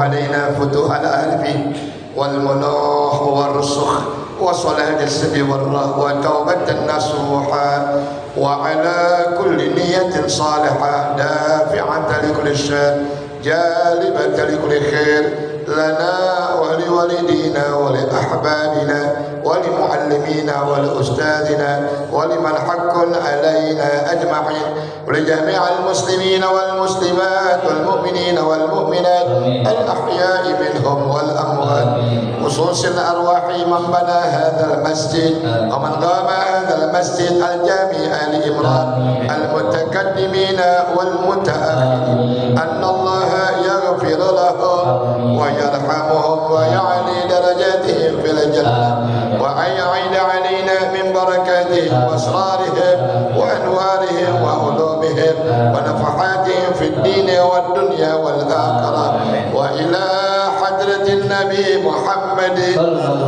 علينا فتوح العارفين والمنوح والرسخ وصلاة السر والره وتوبة نصوحا وعلى كل نية صالحة دافعة لكل شر جالبة لكل خير لنا ولوالدينا ولأحبابنا ولمعلمينا ولأستاذنا ولمن حق علينا أجمعين ولجميع المسلمين والمسلمات والمؤمنين والمؤمنات الأحياء منهم والأموات خصوصا أرواح من بنى هذا المسجد ومن قام هذا المسجد الجامع لإمران المتقدمين والمتأخرين أن الله يغفر لهم ويرحمهم ويعلي درجاتهم في الجنة وأن يعيد علينا من بركاتهم وأسرارهم وأنوارهم وعلومهم ونفحاتهم في الدين والدنيا والآخرة وإلى حضرة النبي محمد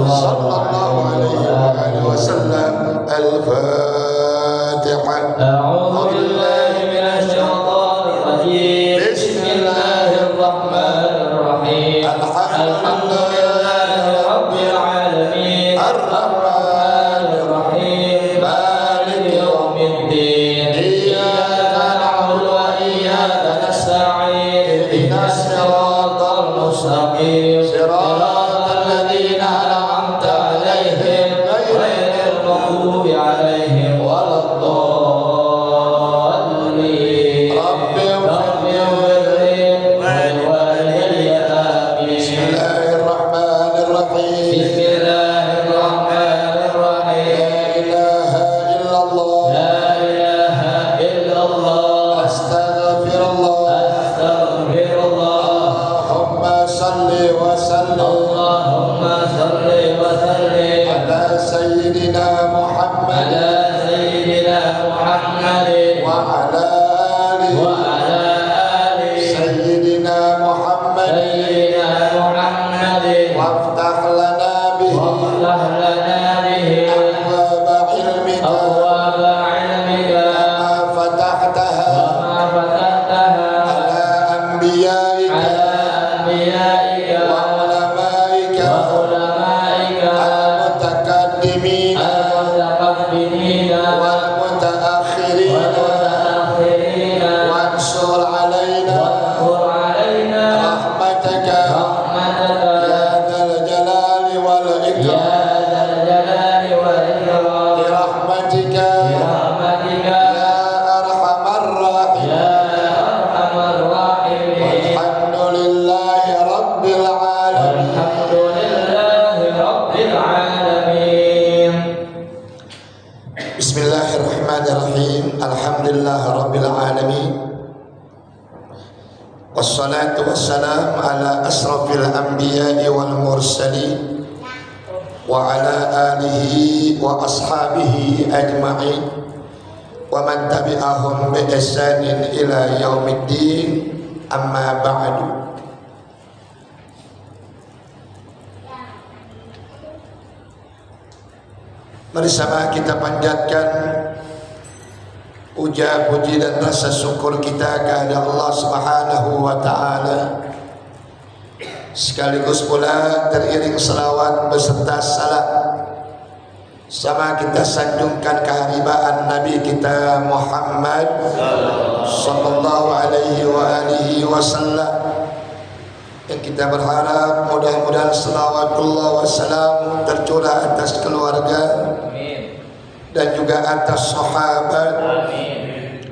صلى الله عليه وآله وسلم الفاتحة. أعوذ بالله من الشيطان الرجيم. بسم الله الرحمن الرحيم. الحمد لله رب العالمين الرحمن الرحيم مالك يوم الدين إياك نعبد وإياك نستعين اهدنا الصراط المستقيم صراط الذين أنعمت عليهم غير المغضوب عليهم ولا الضالين. رب اغفر لي ولوالدي آمين. بسم الله الرحمن الرحيم. بسم الله الرحمن الرحيم. لا إله إلا الله. لا إله إلا الله. أستغفر الله. أستغفر الله. اللهم صل وسلم. اللهم صل وسلم على سيدنا محمد. على سيدنا محمد وعلى آله. وعلى آله سيدنا محمد. سيدنا محمد وافتح لنا به. وافتح لنا به أبواب علمك. أبواب علمك كما فتحتها. كما فتحتها على أنبيائك. على أنبيائك وعلمائك. وعلمائك المتقدمين. المتقدمين والمتأخرين. والمتأخرين وانصر علينا. وانصر علينا رحمتك. رحمتك يا ذا الجلال والإكرام. يا ذا الجلال والإكرام. برحمتك. برحمتك يا أرحم الراحمين. يا أرحم الراحمين. والحمد لله رب العالمين. والحمد لله رب العالمين. بسم الله الرحمن الرحيم. الحمد لله رب العالمين. والصلاة والسلام على أشرف الأنبياء والمرسلين وعلى آله وأصحابه أجمعين ومن تبعهم بإحسان إلى يوم الدين. أما بعد. Mari sama kita panjatkan puja puji dan rasa syukur kita kepada Allah Subhanahu wa taala. Sekaligus pula teriring selawat beserta salam sama kita sanjungkan keharibaan Nabi kita Muhammad sallallahu alaihi wa alihi wasallam, yang kita berharap mudah-mudahan selawatullah wassalam tercurah atas keluarga dan juga atas sahabat.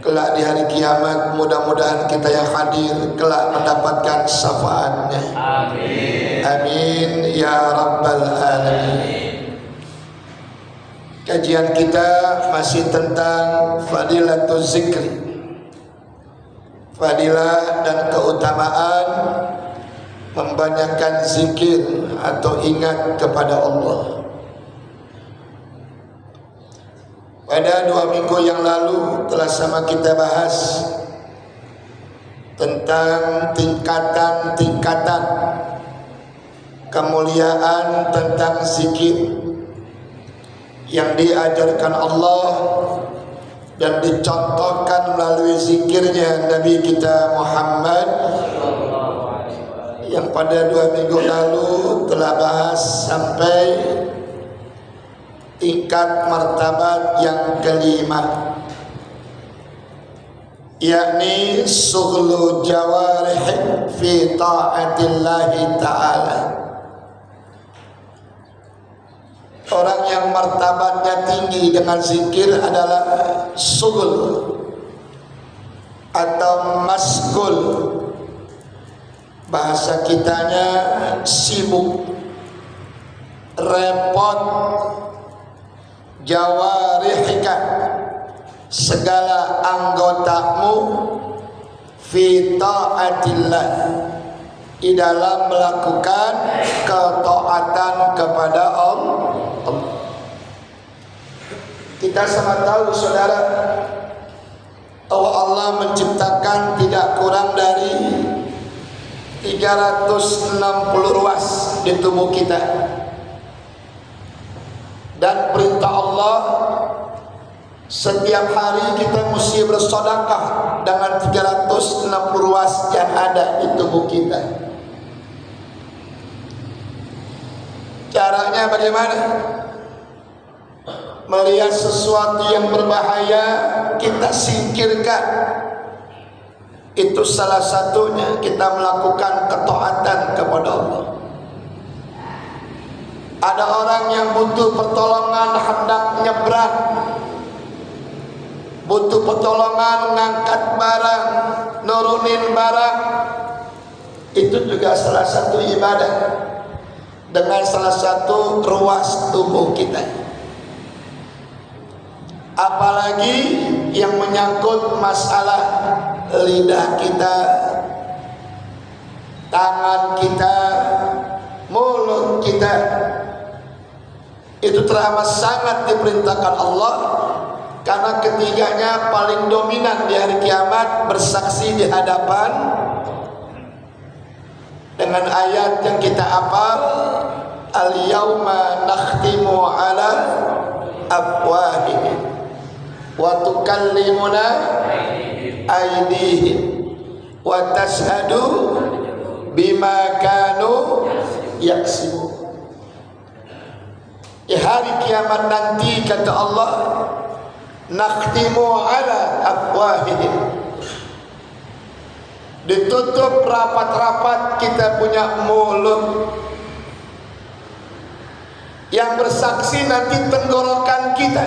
Kelak di hari kiamat mudah-mudahan kita yang hadir kelak mendapatkan syafaatnya. Amin. Amin ya rabbal alamin. Kajian kita masih tentang fadilatul zikri, fadilah dan keutamaan membanyakkan zikir atau ingat kepada Allah. Pada 2 minggu yang lalu telah sama kita bahas tentang tingkatan-tingkatan kemuliaan tentang zikir yang diajarkan Allah dan dicontohkan melalui zikirnya Nabi kita Muhammad, yang pada 2 minggu lalu telah bahas sampai tingkat martabat yang kelima, yakni sughlu jawarih fi ta'atillahi ta'ala. Orang yang martabatnya tinggi dengan zikir adalah sughul atau masgul, bahasa kitanya sibuk, repot, jawarihika, segala anggotamu fi ta'atillah, di dalam melakukan ketaatan kepada Allah. Kita sama tahu saudara, bahwa Allah menciptakan tidak kurang dari 360 ruas di tubuh kita, dan perintah Allah setiap hari kita mesti bersedekah dengan 360 ruas yang ada di tubuh kita. Caranya bagaimana? Melihat sesuatu yang berbahaya, kita singkirkan. Itu salah satunya kita melakukan ketaatan kepada Allah. Ada orang yang butuh pertolongan hendak nyebrang, butuh pertolongan mengangkat barang, nurunin barang. Itu juga salah satu ibadah dengan salah satu ruas tubuh kita. Apalagi yang menyangkut masalah lidah kita, tangan kita, mulut kita. Itu teramat sangat diperintahkan Allah, karena ketiganya paling dominan di hari kiamat, bersaksi di hadapan dengan ayat yang kita hafal, al-yauma nakhtimu ala afwahihim wa tukallimuna aydihim wa tashhadu bima kanu yaksibun. Di hari kiamat nanti, kata Allah, nakhtimu ala afwahihim, ditutup rapat-rapat kita punya mulut, yang bersaksi nanti tenggorokan kita,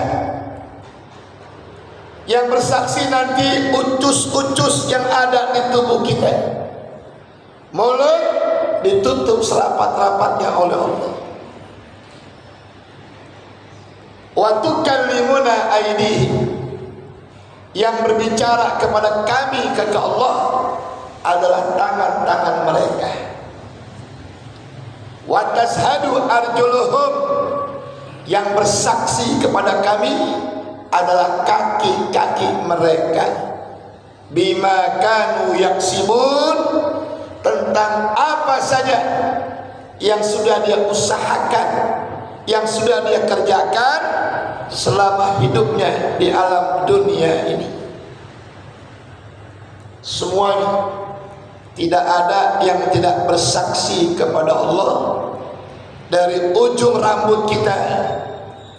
yang bersaksi nanti ucus-ucus yang ada di tubuh kita. Mulut ditutup serapat-rapatnya oleh Allah. Wa tukallimuna aydihim, yang berbicara kepada kami, kata Allah, adalah tangan-tangan mereka. Wa tashhadu arjuluhum, yang bersaksi kepada kami adalah kaki-kaki mereka. Bima kanu yaksibun, tentang apa saja yang sudah dia usahakan, yang sudah dia kerjakan selama hidupnya di alam dunia ini. Semuanya, tidak ada yang tidak bersaksi kepada Allah, dari ujung rambut kita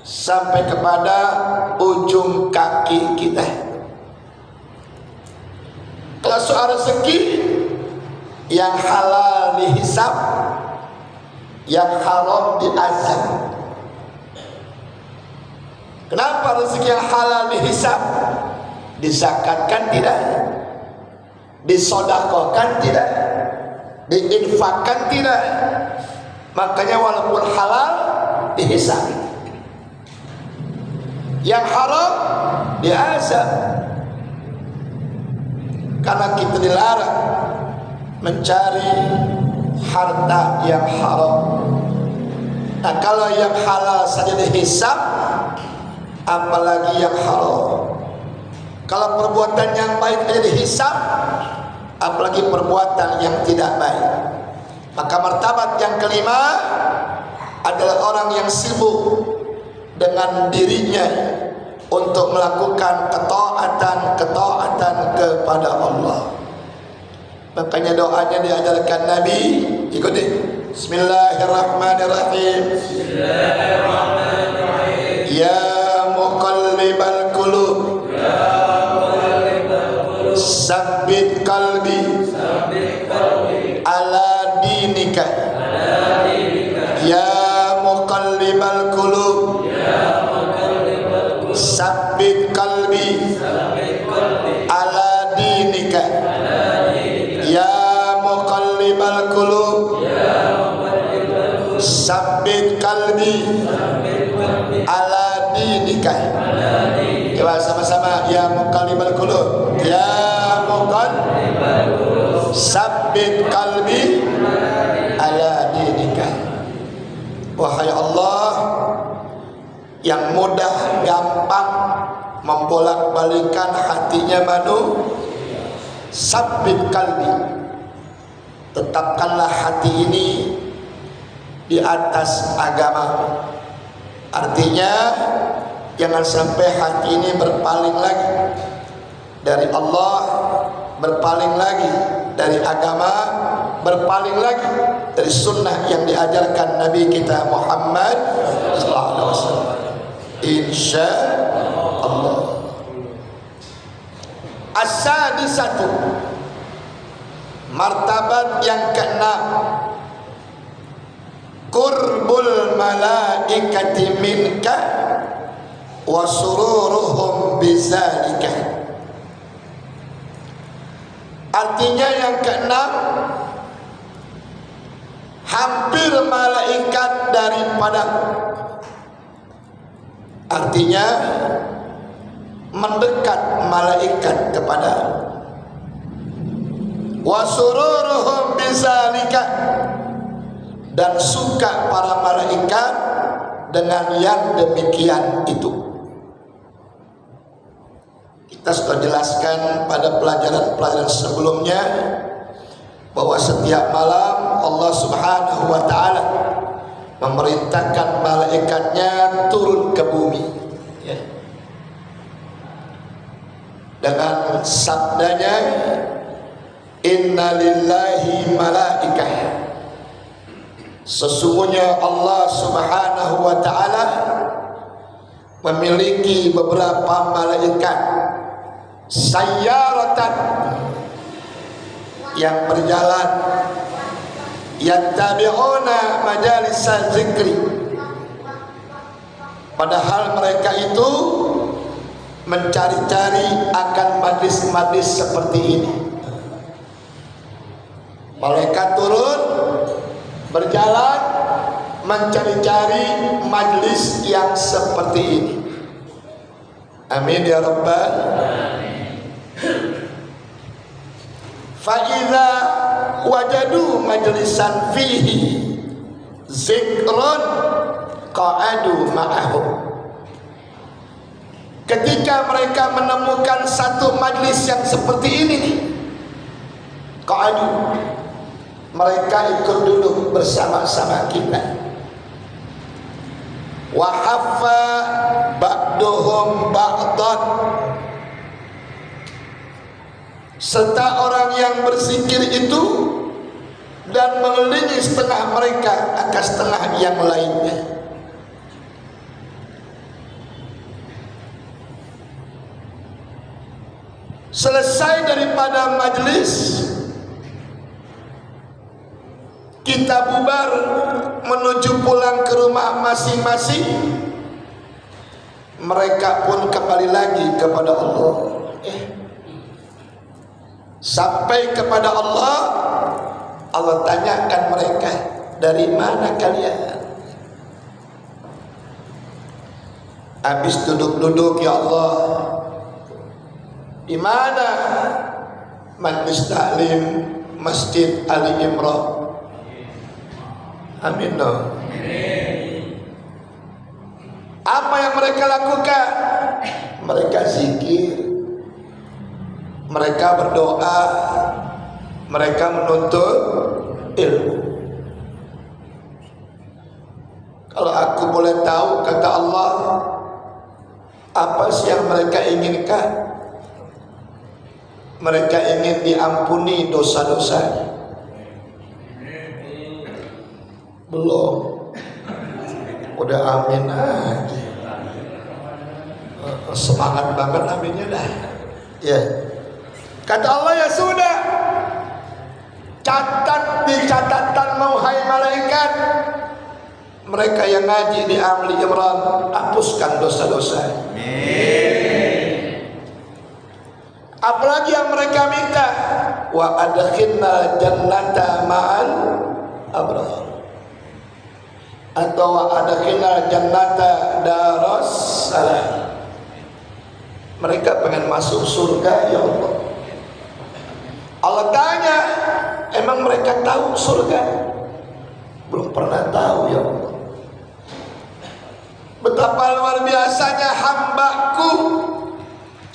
sampai kepada ujung kaki kita. Kalau soal rezeki, yang halal dihisab, yang haram diazab. Kenapa rezeki yang halal dihisab? Dizakatkan tidak, disodakokan tidak, diinfakkan tidak. Makanya walaupun halal dihisab. Yang haram diazab, karena kita dilarang mencari harta yang haram. Nah, kalau yang halal saja dihisab, apalagi yang haram. Kalau perbuatan yang baik saja dihisab, apalagi perbuatan yang tidak baik. Maka martabat yang kelima adalah orang yang sibuk dengan dirinya untuk melakukan ketaatan kepada Allah. Makanya doanya diajarkan Nabi, ikuti. Bismillahirrahmanirrahim. Bismillahirrahmanirrahim. Ya muqallibal qulub, sabbit qalbi ala dinika. Ya muqallibal qulub, sabbit qalbi ala dinika. Ya muqallibal qulub, sabbit qalbi ala dinika. Coba sama-sama. Ya muqallibal qulub, ya muqallibal qulub, sabbit qalbi ala dinika. Wahai Allah yang mudah gampang membolak-balikan hatinya manusia, sabbit qalbi, tetapkanlah hati ini di atas agama. Artinya jangan sampai hati ini berpaling lagi dari Allah, berpaling lagi dari agama, berpaling lagi dari sunnah yang diajarkan Nabi kita Muhammad sallallahu alaihi wasallam. Insya Allah. As-sadisatu, martabat yang keenam, qurbul malaikati minka wa sururuhum bizalika. Artinya yang keenam, hampir malaikat daripadamu. Artinya mendekat malaikat kepadamu. Wa sururuhum bizalika, dan suka para malaikat dengan yang demikian itu. Kita sudah jelaskan pada pelajaran-pelajaran sebelumnya bahwa setiap malam Allah Subhanahu wa taala memerintahkan malaikatnya turun ke bumi, ya, dengan sabdanya, Inna lillahi malaikah, sesungguhnya Allah Subhanahu wa taala memiliki beberapa malaikat sayyaratan yang berjalan, yattabi'una majalisa zikri, padahal mereka itu mencari-cari akan majlis-majlis seperti ini. Malaikat turun berjalan mencari-cari majlis yang seperti ini. Amin ya rabbal alamin. Fa idza wajadu majlisan fihi zikrun qa'adu ma'ahu. Ketika mereka menemukan satu majlis yang seperti ini nih, qa'adu, mereka ikut duduk bersama-sama kita. Wa haffa ba'duhum ba'dan, serta orang yang berzikir itu dan mengelilingi setengah mereka akan setengah yang lainnya. Selesai daripada majlis, kita bubar menuju pulang ke rumah masing-masing. Mereka pun kembali lagi kepada Allah. Sampai kepada Allah, Allah tanyakan mereka, dari mana kalian? Habis duduk-duduk, ya Allah, di mana majlis taklim Masjid Ali Imran? Amin. Apa yang mereka lakukan? Mereka zikir, mereka berdoa, mereka menuntut ilmu. Kalau aku boleh tahu, kata Allah, apa sih yang mereka inginkan? Mereka ingin diampuni dosa-dosanya. Belum. Udah amin aja. Semangat banget aminnya dah. Ya. Kata Allah, ya sudah. Catat di catatan wahai malaikat. Mereka yang ngaji di Ali Imran, hapuskan dosa-dosa. Apalagi yang mereka minta, wa adkhilna jannata ma'al abrar, atau wa adkhilna jannata daras salam. Mereka pengen masuk surga, ya Allah. Allah tanya, emang mereka tahu surga? Belum pernah tahu, ya Allah. Betapa luar biasanya hambaku.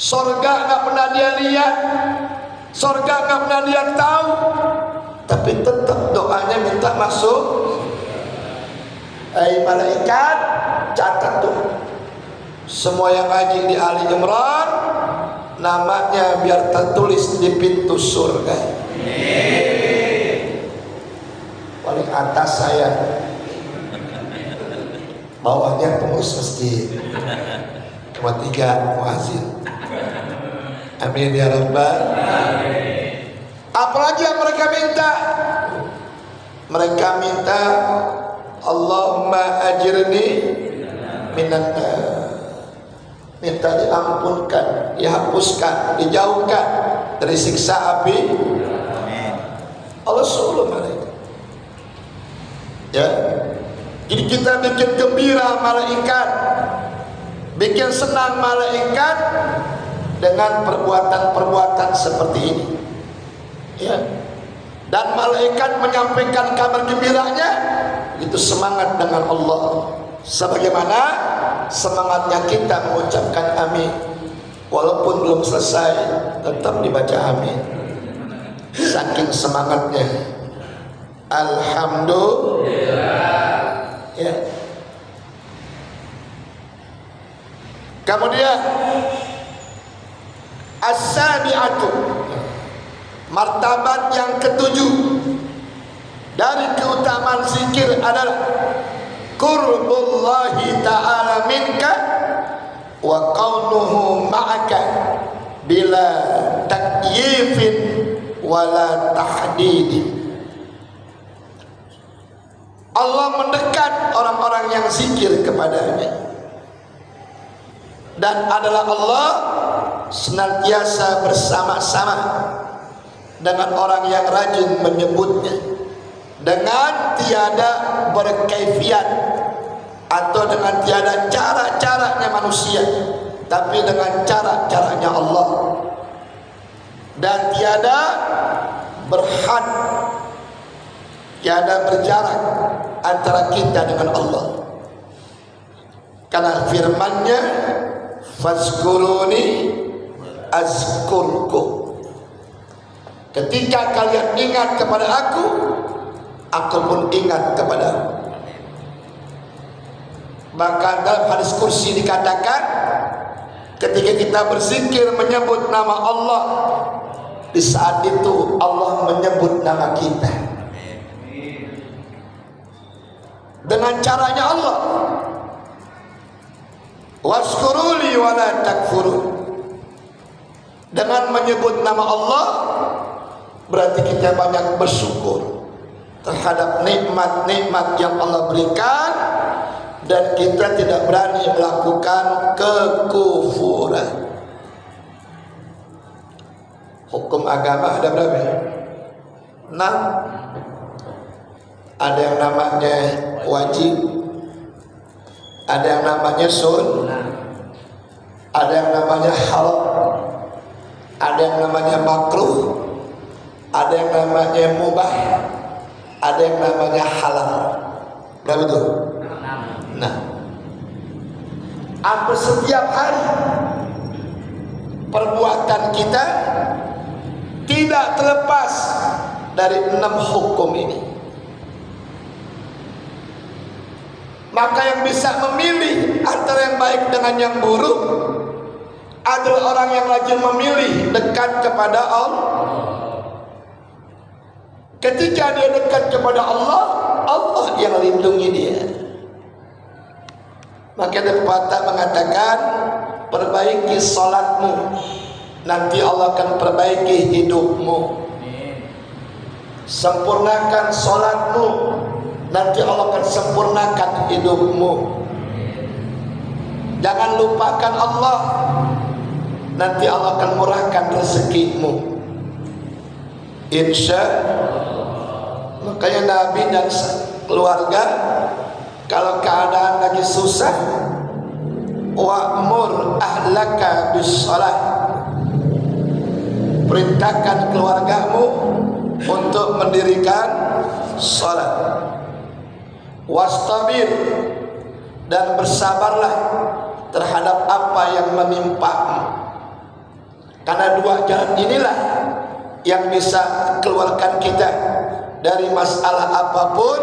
Surga nggak pernah dia lihat, surga nggak pernah dia tahu, tapi tetap doanya minta masuk. Malaikat, catat tuh. Semua yang ngaji di Ali Imran, namanya biar tertulis di pintu surga. Paling atas saya, bawahnya pengurus masjid, ketiga muazin. Amin ya Rabbal. Apalagi yang mereka minta? Mereka minta Allahumma ajirni minan nar. Minta diampunkan, dihapuskan, dijauhkan dari siksa api. Allah suruh mereka. Ya. Jadi kita bikin gembira malaikat, bikin senang malaikat dengan perbuatan-perbuatan seperti ini. Ya. Dan malaikat menyampaikan kabar gembiranya, itu semangat dengan Allah. Sebagaimana semangatnya kita mengucapkan amin, walaupun belum selesai tetap dibaca amin. Saking semangatnya. Alhamdulillah. Ya. Kemudian as-sabi'atu, martabat yang ketujuh dari keutamaan zikir adalah qurbullahi ta'ala minka wa qawnuhu ma'aka bila takyifin wala tahdidin. Allah mendekat orang-orang yang zikir kepadanya, dan adalah Allah senantiasa bersama-sama dengan orang yang rajin menyebutnya dengan tiada berkaifiat atau dengan tiada cara-caranya manusia, tapi dengan cara-caranya Allah, dan tiada berhad, tiada berjarak antara kita dengan Allah. Karena firman-Nya, fazkuruni azkurkum. Ketika kalian ingat kepada aku pun ingat kepadamu. Bahkan dalam hadis kursi dikatakan, ketika kita berzikir menyebut nama Allah, di saat itu Allah menyebut nama kita dengan caranya Allah. Wazkuruli wala takfurun. Dengan menyebut nama Allah berarti kita banyak bersyukur terhadap nikmat-nikmat yang Allah berikan, dan kita tidak berani melakukan kekufuran. Hukum agama ada berapa? 6. Ada yang namanya wajib, ada yang namanya sunnah, ada yang namanya haram, ada yang namanya makruh, ada yang namanya mubah, ada yang namanya halal. Berapa itu? Nah, hampir setiap hari perbuatan kita tidak terlepas dari 6 hukum ini. Maka yang bisa memilih antara yang baik dengan yang buruk adalah orang yang rajin memilih dekat kepada Allah. Ketika dia dekat kepada Allah, Allah yang lindungi dia. Maka pepatah mengatakan, perbaiki salatmu, nanti Allah akan perbaiki hidupmu. Sempurnakan salatmu, nanti Allah akan sempurnakan hidupmu. Jangan lupakan Allah, nanti Allah akan murahkan rezekimu, insya Allah. Makanya Nabi dan keluarga kalau keadaan lagi susah, wa'mur ahlaka bis shalah, perintahkan keluargamu untuk mendirikan salat. Wastabir, dan bersabarlah terhadap apa yang menimpamu. Karena dua jalan inilah yang bisa keluarkan kita dari masalah apapun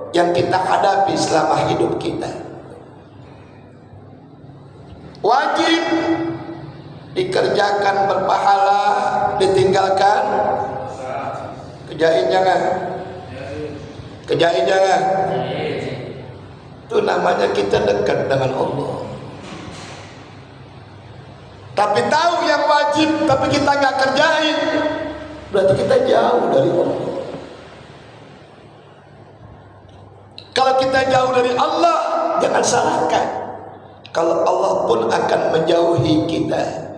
yang kita hadapi selama hidup kita. Wajib dikerjakan berpahala, ditinggalkan kerjain jangan. Kerjain jangan. Itu namanya kita dekat dengan Allah. Tapi tahu yang wajib tapi kita nggak kerjain, berarti kita jauh dari Allah. Kalau kita jauh dari Allah, jangan salahkan kalau Allah pun akan menjauhi kita.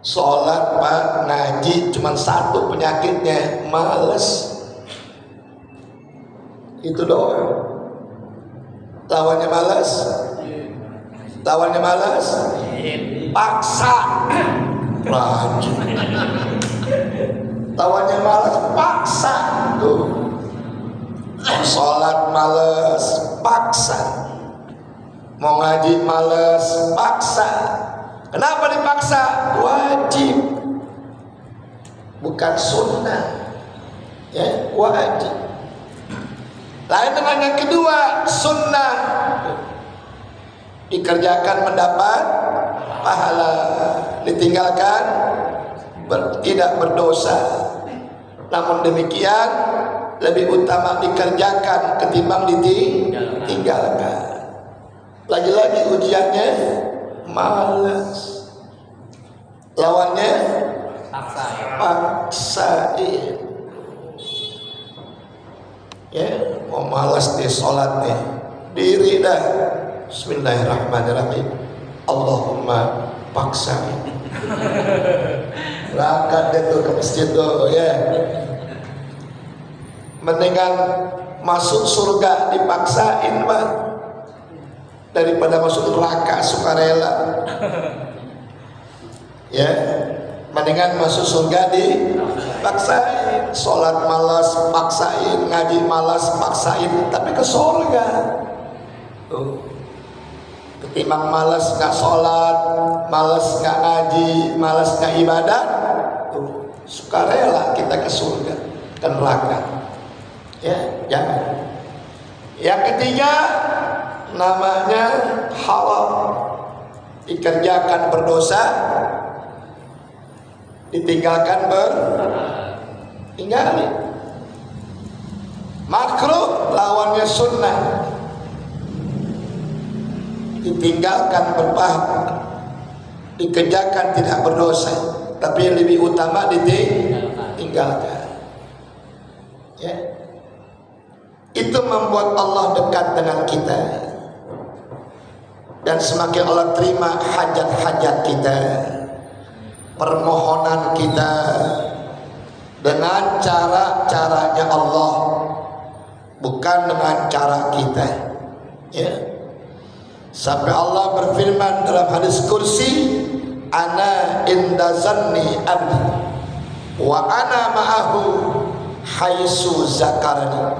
Sholat pak, ngaji cuma satu penyakitnya, malas. Itu doang. Lawannya malas. Lawannya malas, paksa. Rajin. Lawannya malas, paksa. Tuh. Sholat malas, paksa. Mau ngaji malas, paksa. Kenapa dipaksa? Wajib, bukan sunnah. Ya, wajib. Lain dengan yang kedua, sunnah. Dikerjakan mendapat pahala, ditinggalkan tidak berdosa. Namun demikian lebih utama dikerjakan ketimbang ditinggalkan. Lagi-lagi ujiannya malas, lawannya paksain. Ya, mau malas di sholat nih, diri dah. Bismillahirrahmanirrahim. Allahumma paksain. Berangkat deh tuh ke masjid tuh, ya. Mendingan masuk surga dipaksain pak, daripada masuk neraka sukarela. Ya, mendingan masuk surga dipaksain. Sholat malas paksain, ngaji malas paksain, tapi ke surga. Tuh. Ketimbang malas nggak sholat, malas nggak ngaji, malas nggak ibadah, tuh sukarela kita ke surga, ke neraka. Ya, jangan. Yang ketiga namanya halal, dikerjakan berdosa, ditinggalkan tinggalin. Makruh lawannya sunnah, ditinggalkan berpahala, dikerjakan tidak berdosa, tapi yang lebih utama ditinggalkan. Ya, itu membuat Allah dekat dengan kita, dan semakin Allah terima hajat-hajat kita, permohonan kita dengan cara-caranya Allah, bukan dengan cara kita. Ya. Sampai Allah berfirman dalam hadis kursi, ana inda zanni abdi wa ana ma'ahu haitsu zakarani.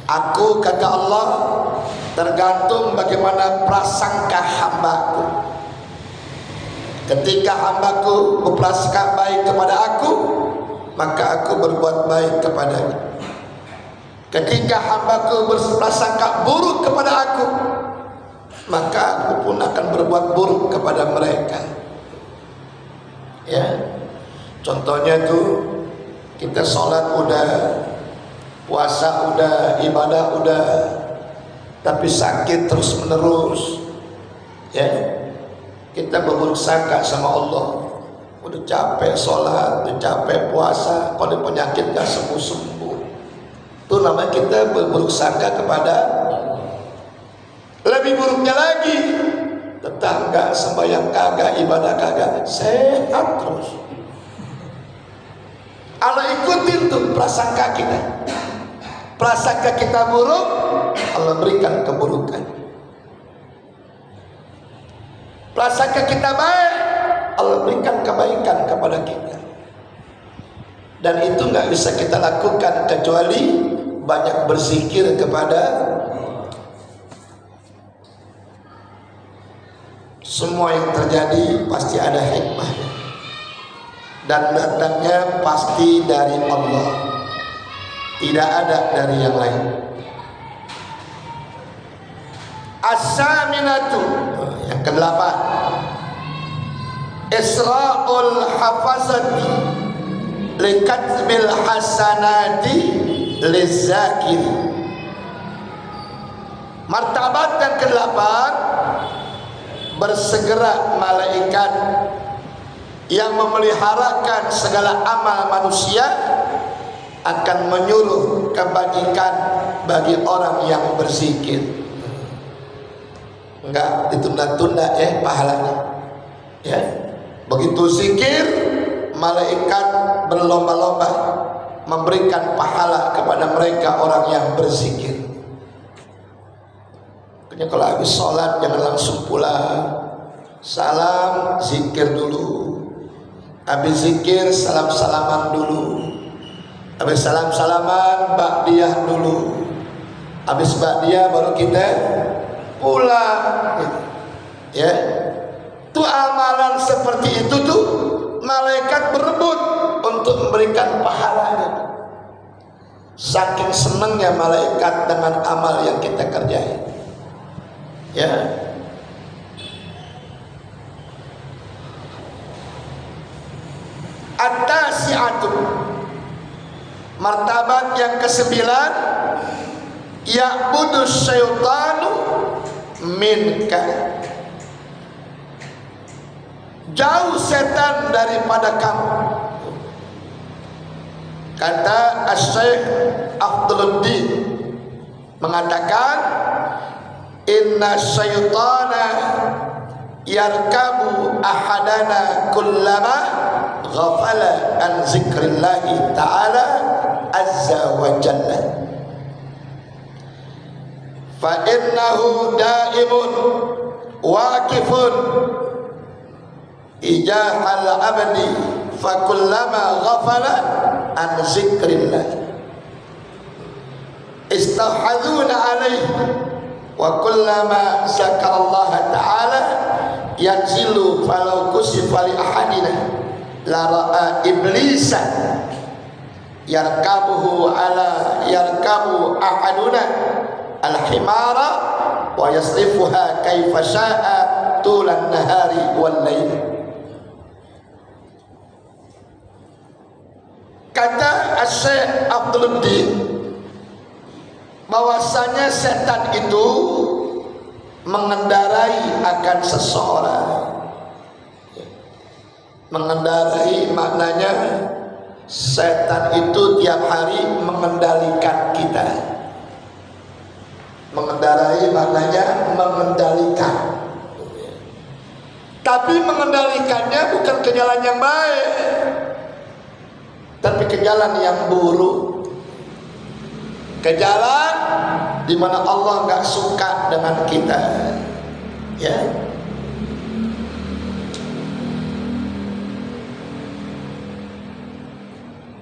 Aku kata Allah tergantung bagaimana prasangka hambaku. Ketika hambaku berprasangka baik kepada aku, maka aku berbuat baik kepadanya. Ketika hambaku berprasangka buruk kepada aku, maka aku pun akan berbuat buruk kepada mereka. Ya, contohnya tuh kita sholat udah, puasa udah, ibadah udah, tapi sakit terus menerus. Ya, kita berburuk sangka sama Allah. Udah capek sholat, udah capek puasa, kalau penyakit gak sembuh-sembuh. Itu namanya kita berburuk sangka kepada Allah. Lebih buruknya lagi, tetangga sembahyang kagak, ibadah kagak, sehat terus. Allah ikutin tuh prasangka kita. Prasangka kita buruk, Allah berikan keburukan. Prasangka kita baik, Allah berikan kebaikan kepada kita. Dan itu nggak bisa kita lakukan kecuali banyak berzikir kepada semua yang terjadi pasti ada hikmahnya dan datangnya pasti dari Allah, tidak ada dari yang lain. As-saminatu, yang ke-8, Isra'ul hafazati likatbil hasanati lizzakir. Martabat yang ke-8, bersegera malaikat yang memeliharakan segala amal manusia akan menyuruh kebajikan bagi orang yang berzikir. Enggak ditunda-tunda pahalanya. Ya, begitu zikir, malaikat berlomba-lomba memberikan pahala kepada mereka orang yang berzikir. Kalau habis sholat jangan langsung pulang, salam zikir dulu. Habis zikir salam-salaman dulu. Habis salam-salaman ba'diyah dulu. Habis ba'diyah baru kita pulang. Ya, itu amalan seperti itu tuh malaikat berebut untuk memberikan pahalanya. Saking senangnya malaikat dengan amal yang kita kerjain. Ya, at-tasi'atu, martabat yang ke-9, ya'budu syaitanu minka, jauh setan daripada kamu. Kata Asy-Syaikh Afdhaluddin mengatakan, inna syaitana yarkabu ahadana kullama ghafala an zikrillahi ta'ala azza wa jalla fa innahu daimun waqifun ijahal abdi fa kullama ghafala an zikrillah istahaduna alaihi wa kullama zakarallaha ta'ala yanzilu falau kusifa li ahadina la ra'a iblisa yarkabu ahaduna al-himara wa yasrifuha kaifa sya'a tulan nahari wal lail. Kata Asy-Syaikh Afdhaluddin bahwasanya setan itu mengendarai akan seseorang. Mengendarai maknanya setan itu tiap hari mengendalikan kita. Mengendarai maknanya mengendalikan. Tapi mengendalikannya bukan ke jalan yang baik, tapi ke jalan yang buruk. Ke jalan di mana Allah nggak suka dengan kita, ya.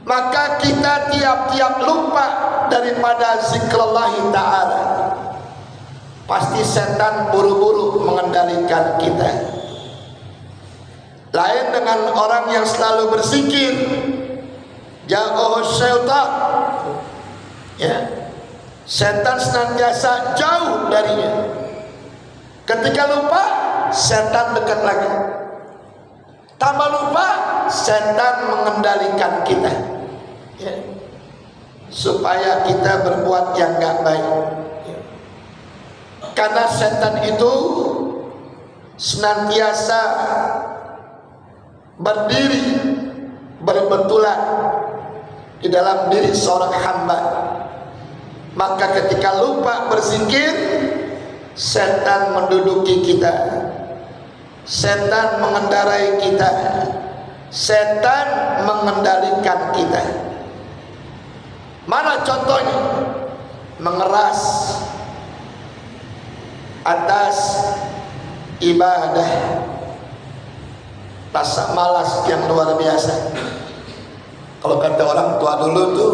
Maka kita tiap-tiap lupa daripada zikrullah ta'ala, pasti setan buru-buru mengendalikan kita. Lain dengan orang yang selalu berzikir, jauh syaitan, ya, setan senantiasa jauh darinya. Ketika lupa, setan dekat lagi. Tambah lupa, setan mengendalikan kita, ya, supaya kita berbuat yang gak baik, ya. Karena setan itu senantiasa berdiri berbetulan di dalam diri seorang hamba. Maka ketika lupa berzikir, setan menduduki kita, setan mengendarai kita, setan mengendalikan kita. Mana contohnya? Mengeras atas ibadah, rasa malas yang luar biasa. Kalau kata orang tua dulu tuh,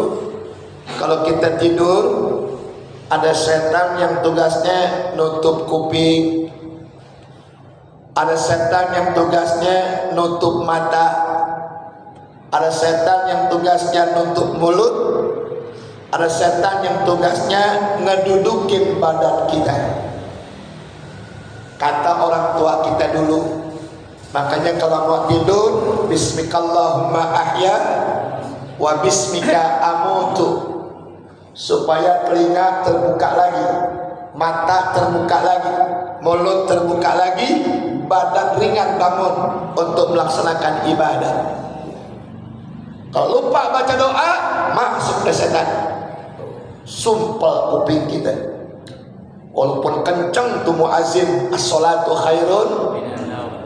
kalau kita tidur, ada setan yang tugasnya nutup kuping, ada setan yang tugasnya nutup mata, ada setan yang tugasnya nutup mulut, ada setan yang tugasnya ngedudukin badan kita. Kata orang tua kita dulu. Makanya kalau mau tidur, bismikallahumma ahya wa bismika amutu, supaya telinga terbuka lagi, mata terbuka lagi, mulut terbuka lagi, badan ringan bangun untuk melaksanakan ibadah. Kalau lupa baca doa, masuk ke setan, sumpel kuping kita. Walaupun kenceng tuh muazin as-salatu khairun,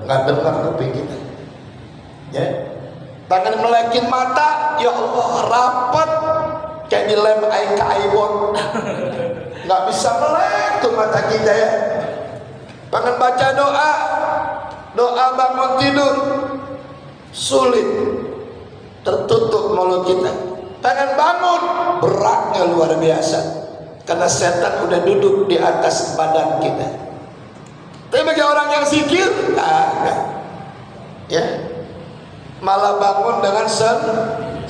nggak dengar kuping kita, ya. Tangan melekin mata, ya Allah, rapat kayak dilem air ke aibon, nggak bisa melek tuh mata kita, ya. Tangan baca doa, doa bangun tidur, sulit, tertutup mulut kita. Tangan bangun, beratnya luar biasa, karena setan udah duduk di atas badan kita. Tapi bagi orang yang zikir, ya, malah bangun dengan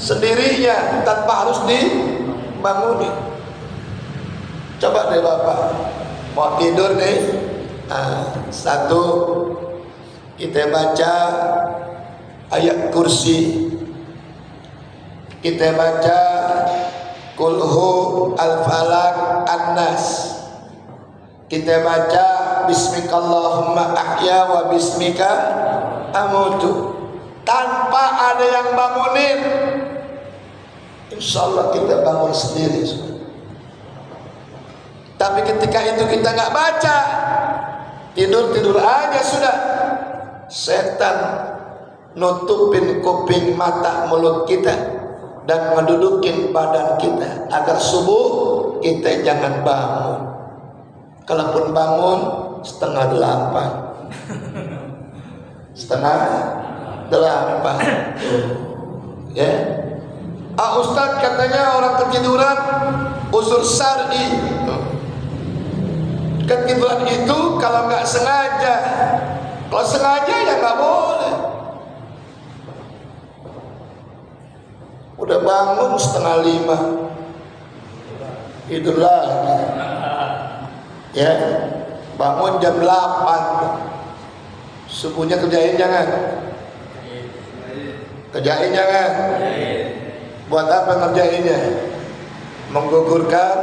sendirinya tanpa harus dibangunin. Coba deh Bapak, mau tidur nih, satu, kita baca ayat kursi, kita baca kulhu al-falak an-nas, kita baca bismikallahumma ahya wa bismika amutu, tanpa ada yang bangunin. Insya Allah kita bangun sendiri. Tapi ketika itu kita nggak baca, tidur aja sudah, setan nutupin kuping, mata, mulut kita dan mendudukin badan kita agar subuh kita jangan bangun. Kalaupun bangun 7:30, 7:30, ya. Ustaz katanya orang ketiduran usul syar'i. Ketiduran itu kalau nggak sengaja, kalau sengaja ya nggak boleh. Udah bangun 4:30, tidur lagi, ya. Bangun jam 8, subuhnya kerjain jangan? Kerjain jangan? Buat apa ngerjainnya? Menggugurkan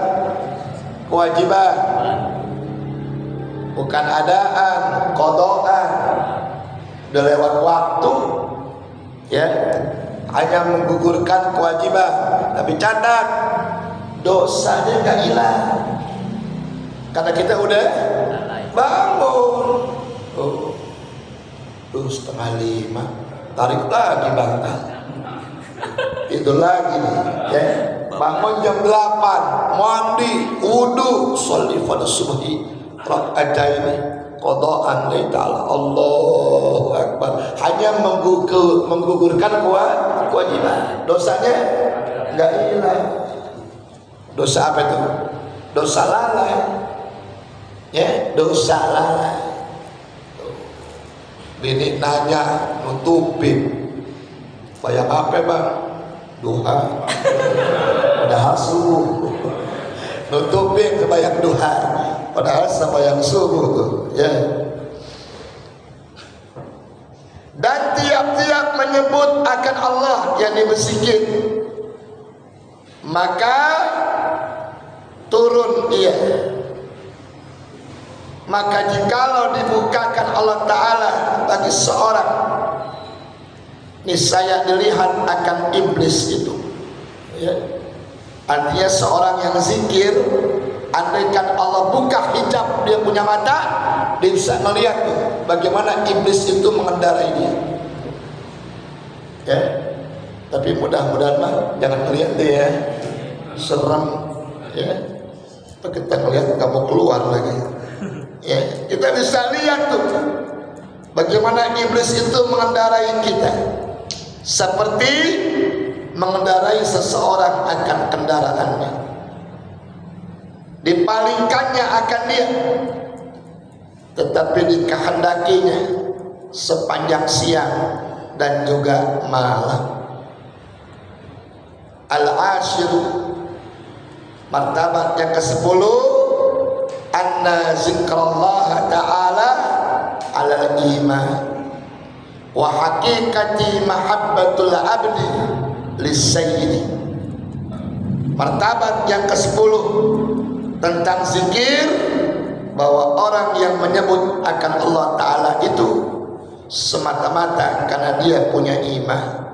kewajiban, bukan adaan, qadaan. Udah lewat waktu, ya, hanya menggugurkan kewajiban. Tapi catat, dosanya gak hilang, karena kita udah bangun. Oh, 4:30, tarik lagi bantal, tidur lagi nih, ya. Bangun jam 8, mandi, wudu, sholli pada subhi raka'ataini qada'an li ta'ala. Allahu akbar. Hanya menggugurkan kewajiban, dosanya enggak hilang. Dosa apa itu? Dosa lalai, ya, dosa lalai. Bini nanya, nutupin, bayang apa bang? Duha. Padahal subuh, nutupin kebayang duha. Padahal sembahyang subuh tuh, ya. Dan tiap-tiap menyebut akan Allah yang berzikir, maka turun ia. Maka jikalau dibukakan Allah Ta'ala bagi seorang, niscaya dilihat akan iblis itu, ya. Artinya seorang yang zikir, andaikan Allah buka hijab dia punya mata, dia bisa melihat tuh bagaimana iblis itu mengendarai dia, ya. Tapi mudah-mudahan mah jangan melihat dia, ya. Serem, ya. Kita melihat kamu keluar lagi, ya. Kita bisa lihat tuh bagaimana iblis itu mengendarai kita, seperti mengendarai seseorang akan kendaraannya. Dipalingkannya akan dia, tetapi dikehendakinya sepanjang siang dan juga malam. Al-ashir, martabat yang ke-10, anna zikrullah ta'ala ala iman wa haqiqati mahabbatul abdi lisayyidi. Martabat yang ke-10 tentang zikir, bahwa orang yang menyebut akan Allah Ta'ala itu semata-mata karena dia punya iman,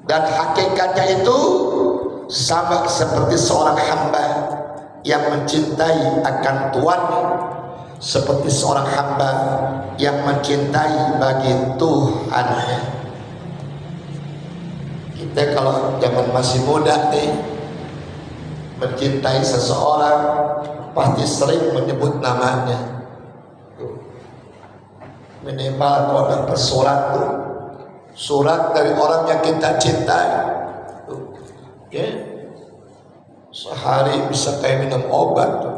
dan hakikatnya itu sama seperti seorang hamba yang mencintai akan tuannya, seperti seorang hamba yang mencintai bagi Tuhannya. Kita kalau zaman masih muda nih, mencintai seseorang pasti sering menyebut namanya. Minimal kalau dapat surat tuh, surat dari orang yang kita cintai, ya, sehari bisa kayak minum obat tuh.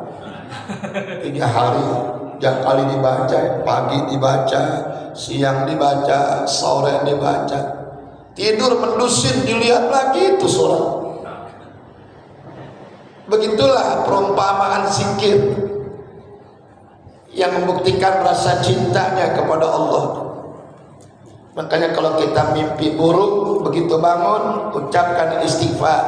3 hari, tiap kali dibaca, pagi dibaca, siang dibaca, sore dibaca, tidur mendusin dilihat lagi itu surat. Begitulah perumpamaan zikir yang membuktikan rasa cintanya kepada Allah. Makanya kalau kita mimpi buruk, begitu bangun ucapkan istighfar.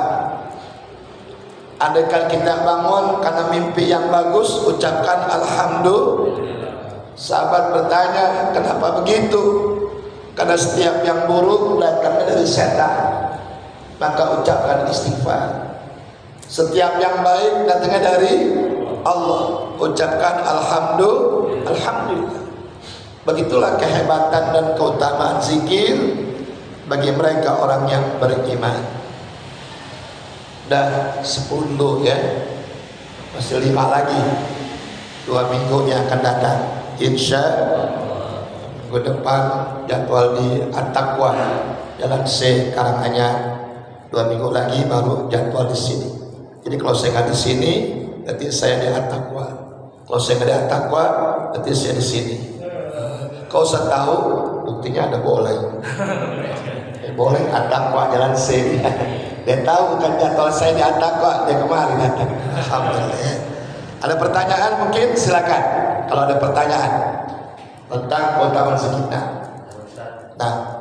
Andaikan kita bangun karena mimpi yang bagus, ucapkan alhamdulillah. Sahabat bertanya, kenapa begitu? Karena setiap yang buruk datangnya dari setan, maka ucapkan istighfar. Setiap yang baik datangnya dari Allah, ucapkan alhamdulillah. Begitulah kehebatan dan keutamaan zikir bagi mereka orang yang beriman. Dan 10 ya, masih 5 lagi, 2 minggu yang akan datang, insya minggu depan jadwal di At-Taqwa Jalan C Karanganyar. 2 minggu lagi baru jadwal di sini. Jadi kalau saya nggak di sini, berarti saya di At-Taqwa. Kalau saya nggak di At-Taqwa, berarti saya di sini. Kau usah tahu, buktinya ada boleh. Boleh At-Taqwa Jalan C. Dia tahu bukan jadwal saya di At-Taqwa, dia kemarin datang. Alhamdulillah. Ada pertanyaan mungkin, silakan. Kalau ada pertanyaan tentang keutamaan zikir. Nah.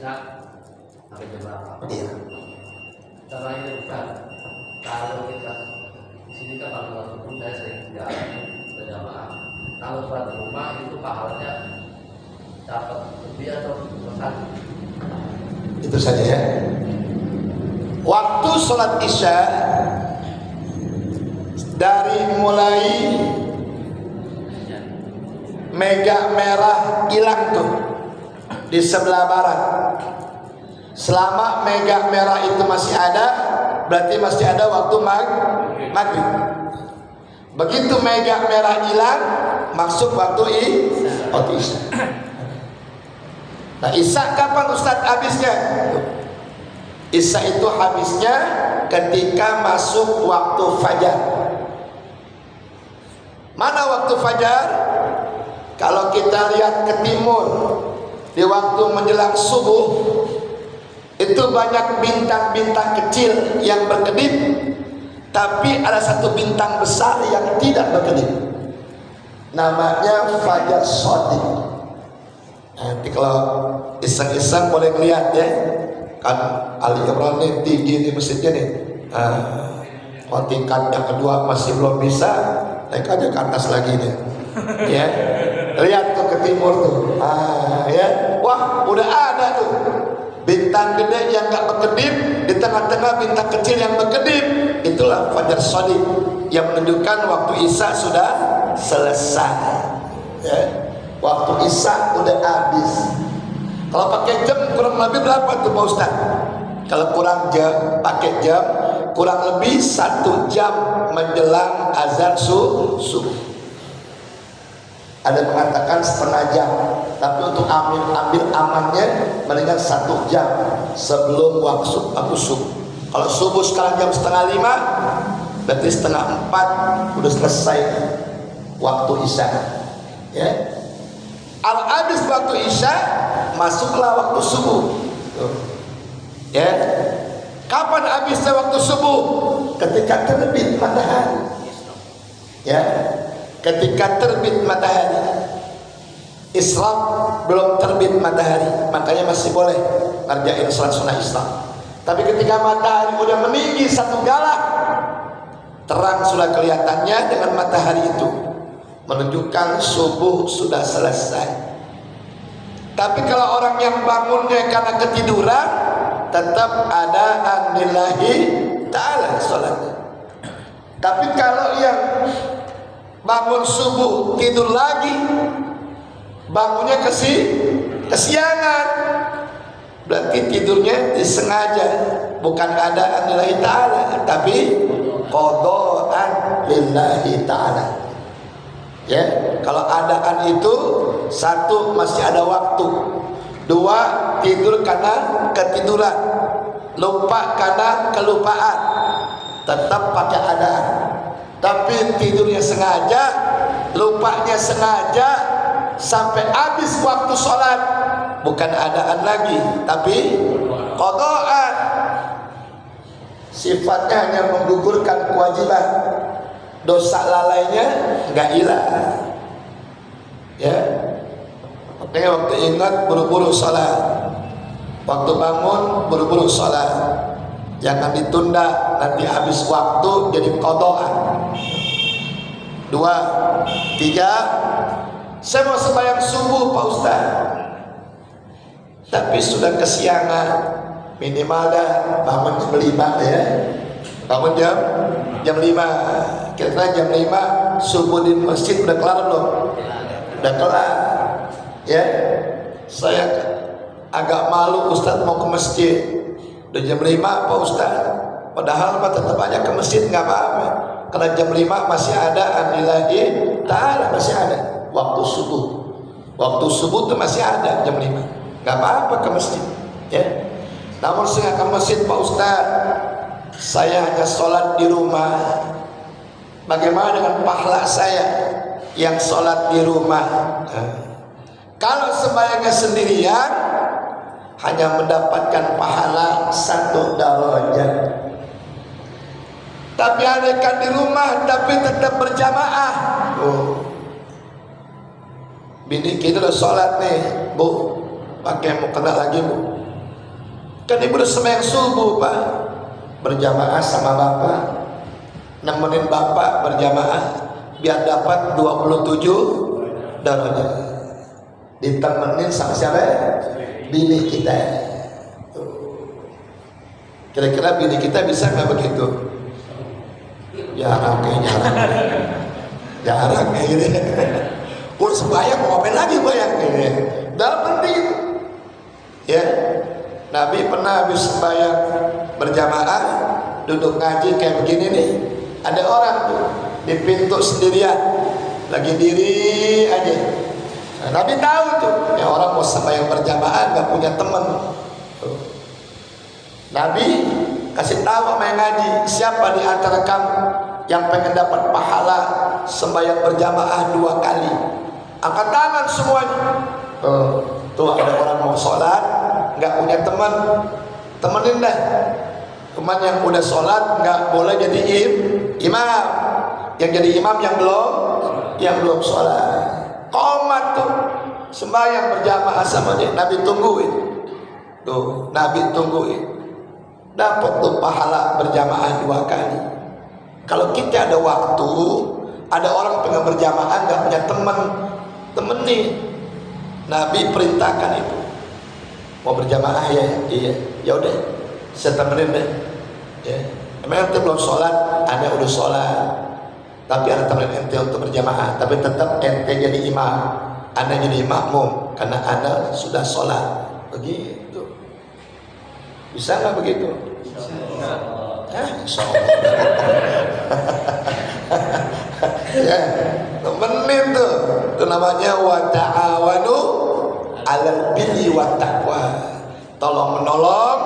Sampai jam berapa? Iya. Terakhir Ustaz, kalau kita di sini kan kalau subuh saya sering tidak berjamaah. Kalau sholat di rumah itu pahalanya dapat lebih atau besar? Itu saja ya. Waktu sholat isya dari mulai mega merah hilang tuh di sebelah barat. Selama mega merah itu masih ada, berarti masih ada waktu maghrib. Begitu mega merah hilang, masuk waktu isya. Nah, isya kapan Ustaz habisnya? Isya itu habisnya ketika masuk waktu fajar. Mana waktu fajar? Kalau kita lihat ke timur, di waktu menjelang subuh, itu itu banyak bintang-bintang kecil yang berkedip, tapi ada satu bintang besar yang tidak berkedip, namanya Fajar Shadiq. Nanti kalau iseng-iseng boleh lihat ya, kan Ali Imran nih tinggi di masjidnya nih. Kalau tingkat yang kedua masih belum bisa, naik aja ke atas lagi nih. Ya, lihat tuh ke timur tuh. Ya, wah udah ada tuh bintang gede yang gak berkedip, di tengah-tengah bintang kecil yang berkedip. Itulah Fajar Shadiq yang menunjukkan waktu Isya sudah selesai. Ya, waktu Isya udah habis. Kalau pakai jam kurang lebih berapa tuh Pak Ustaz? Kalau kurang jam, pakai jam kurang lebih 1 jam menjelang azan subuh. Ada mengatakan setengah jam, tapi untuk ambil amannya mendingan 1 jam sebelum waktu subuh. Kalau subuh sekarang jam 4:30, berarti 3:30 udah selesai waktu Isya. Ya, habis waktu Isya masuklah waktu subuh. Ya, kapan habisnya waktu subuh? Ketika terbit matahari. Ya, ketika terbit matahari. Islam belum terbit matahari, makanya masih boleh ngerjain salat sunnah Islam. Tapi ketika matahari udah meninggi 1 galak, terang sudah kelihatannya dengan matahari itu, menunjukkan subuh sudah selesai. Tapi kalau orang yang bangunnya karena ketiduran, tetap ada anillahi ta'ala sholatnya. Tapi kalau yang bangun subuh tidur lagi, bangunnya kesiangan, berarti tidurnya disengaja, bukan ada anillahi ta'ala, tapi qada'an lillahi ta'ala. Ya, kalau adaan itu 1 masih ada waktu, 2 tidur karena ketiduran, lupa karena kelupaan, tetap pakai adaan. Tapi tidurnya sengaja, lupanya sengaja, sampai habis waktu sholat, bukan adaan lagi, tapi qada'an. Sifatnya hanya menggugurkan kewajiban, dosa lalainya nggak hilang. Ya, makanya waktu ingat buru-buru sholat, waktu bangun buru-buru sholat, jangan ditunda, nanti habis waktu jadi qada'an. 2, 3, saya mau sembahyang subuh Pak Ustaz, tapi sudah kesiangan, minimal dah bangun jam 5 ya. Bangun jam 5. Kira-kira jam 5 subuh di masjid udah kelar belum? Udah kelar. Ya, saya agak malu Ustaz mau ke masjid. Udah jam 5 Pak Ustaz. Padahal mah tetap aja ke masjid nggak apa-apa. Karena jam 5 masih ada anillahi ta'ala, masih ada waktu subuh. Waktu subuh itu masih ada jam 5. Nggak apa-apa ke masjid. Ya. Namun saya ke masjid Pak Ustaz, saya hanya sholat di rumah. Bagaimana dengan pahala saya yang sholat di rumah? Kalau sembahyangnya sendirian, hanya mendapatkan pahala 1 darajat. Tapi andaikan di rumah tapi tetap berjamaah, bini kita udah sholat nih Bu, pakai mau kena lagi Bu, kan ibu udah sembahyang subuh Pak, berjamaah sama bapak, nemenin bapak berjamaah biar dapat 27 darajat. Ditemenin sama siapa? Bini kita. Kira-kira bini kita bisa nggak begitu? Jarang kayaknya, jarang kayak gini. Udah sembahyang mau ngapain lagi bayang kayaknya? Dalam penting itu. Ya, Nabi pernah habis sembahyang berjamaah, duduk ngaji kayak begini nih, ada orang tuh di pintu sendirian, lagi diri aja. Nah, Nabi tahu tuh, ya orang mau sembahyang berjamaah nggak punya teman. Nabi kasih tahu sama yang ngaji, siapa di antara kamu yang pengen dapat pahala sembahyang berjamaah 2 kali? Angkat tangan semuanya. Tuh ada orang mau sholat, nggak punya teman, temenin dah. Cuman yang udah sholat nggak boleh jadi imam. Yang jadi imam yang belum sholat. Qomat tuh sembahyang berjamaah sama dia. Nabi tungguin. Tuh, Nabi tungguin. Dapat tuh pahala berjamaah 2 kali. Kalau kita ada waktu, ada orang pengen berjamaah nggak punya teman, temenin. Nabi perintahkan itu. Mau berjamaah ya, iya, ya udah, saya temenin deh. Ya, emang ente belum sholat, anda udah sholat, tapi anda temenin ente untuk berjamaah, tapi tetap ente jadi imam, anda jadi makmum, karena anda sudah sholat. Begitu. Bisa nggak begitu? Insya Allah. Ya, temenin tuh. Itu namanya wa ta'awanu 'alal birri wat taqwa. Tolong menolong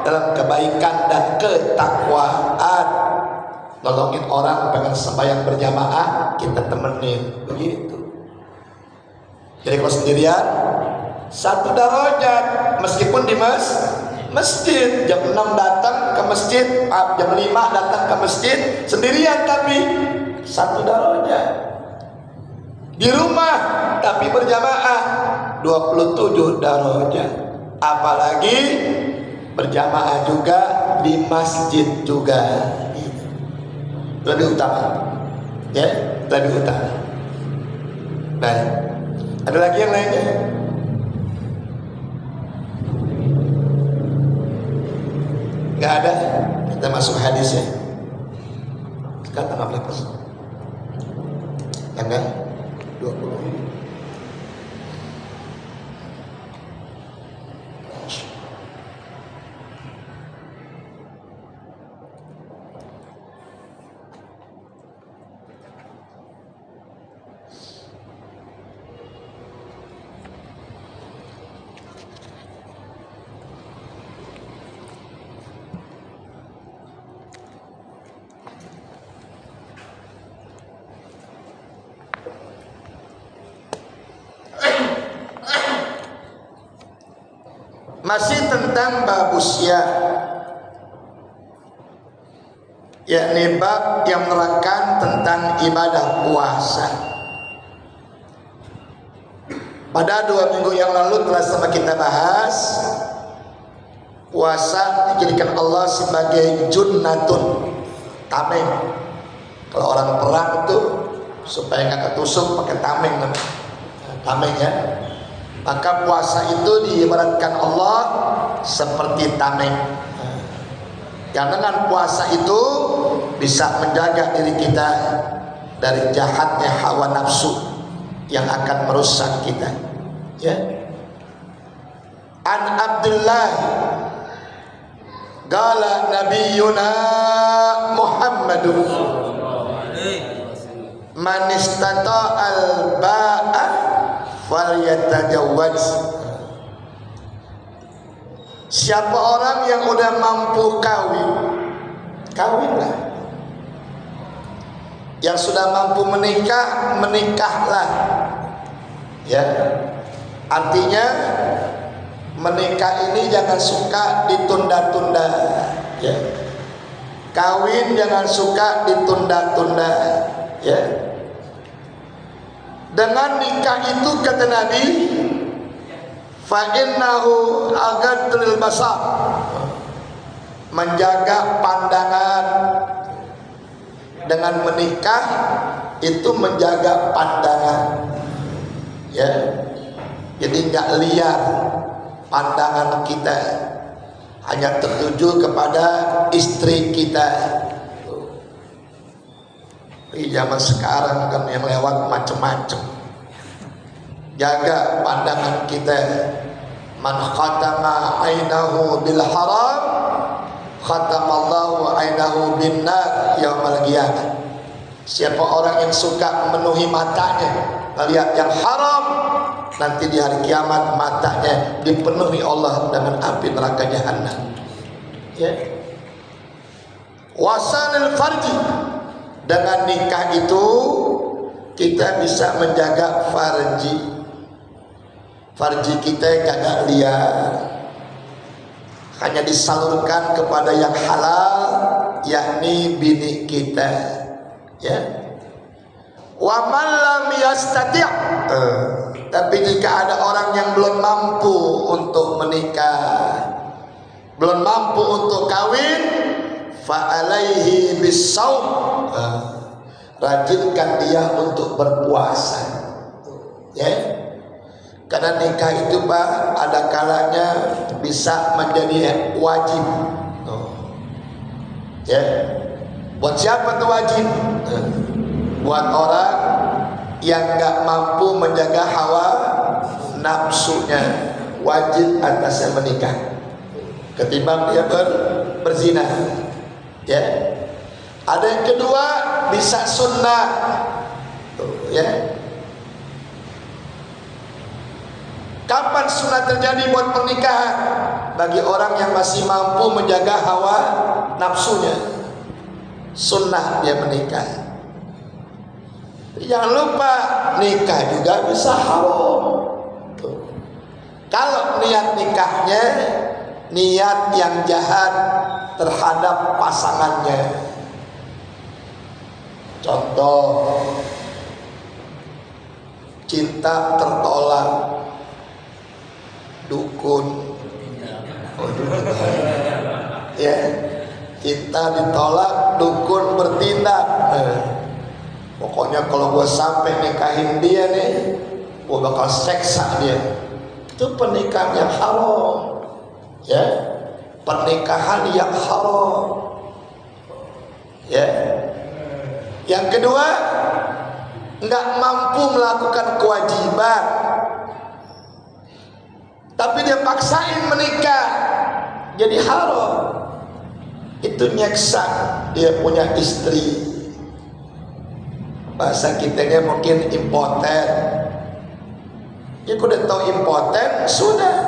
dalam kebaikan dan ketakwaan. Nolongin orang pengen sembahyang berjamaah, kita temenin. Begitu. Jadi kalau sendirian 1 darajat, meskipun di masjid jam 6 datang ke masjid, jam 5 datang ke masjid sendirian, tapi 1 darajat. Di rumah tapi berjamaah 27 darajat. Apalagi berjamaah juga di masjid juga. Lebih utama. Ya, lebih utama. Nah, ada lagi yang lainnya? Gak ada. Kita masuk hadis ya. Sekarang 16%. Tanggal 20. Masih tentang bab usia, yakni bab yang menerangkan tentang ibadah puasa. Pada 2 minggu yang lalu telah sama kita bahas, puasa dijadikan Allah sebagai junnatun, tameng. Kalau orang perang itu supaya nggak ketusuk pakai tameng namanya, tameng ya. Maka puasa itu diibaratkan Allah seperti tameng. Yang dengan puasa itu bisa menjaga diri kita dari jahatnya hawa nafsu yang akan merusak kita. Ya. An Abdullah qala nabiyuna Muhammadun man istata'al ba'a falyatajawwaz. Siapa orang yang udah mampu kawin, kawinlah. Yang sudah mampu menikah, menikahlah. Ya. Artinya menikah ini jangan suka ditunda-tunda, ya. Kawin jangan suka ditunda-tunda, ya. Dengan nikah itu kata Nabi, fa innahu agadul basar, menjaga pandangan. Dengan menikah itu menjaga pandangan, ya. Jadi nggak liar pandangan kita, hanya tertuju kepada istri kita. Di zaman sekarang kan yang lewat macam-macam. Jaga pandangan kita. Man khatama ainahu bil haram, khatamallahu ainahu bin nar yaumil qiyamah. Siapa orang yang suka memenuhi matanya melihat yang haram, nanti di hari kiamat matanya dipenuhi Allah dengan api neraka jahanam. Ya. Wasalil farji, dengan nikah itu kita bisa menjaga farji. Farji kita kagak liar, hanya disalurkan kepada yang halal, yakni bini kita, ya. Wa man lam yastati', tapi jika ada orang yang belum mampu untuk menikah, belum mampu untuk kawin, fa alaihi bisawm, rajinkan dia untuk berpuasa, ya. Karena nikah itu Pak, ada kalanya bisa menjadi wajib, ya. Buat siapa tuh wajib? Buat orang yang nggak mampu menjaga hawa nafsunya, wajib atasnya menikah ketimbang dia berzina, ya. Ada yang kedua, bisa sunnah, ya. Kapan sunnah terjadi buat pernikahan? Bagi orang yang masih mampu menjaga hawa nafsunya, sunnah dia menikah. Jangan lupa, nikah juga bisa haram. Kalau niat nikahnya niat yang jahat terhadap pasangannya. Contoh, cinta tertolak, dukun, ya, cinta ditolak, dukun bertindak. Pokoknya kalau gue sampai nikahin dia nih, gue bakal seksa dia. Itu pernikahan yang haram, ya, pernikahan yang haram, ya. Yang kedua, nggak mampu melakukan kewajiban, tapi dia paksain menikah, jadi haram. Itu nyeksa dia punya istri. Bahasa kitanya mungkin impoten. Ya udah tahu impoten, sudah,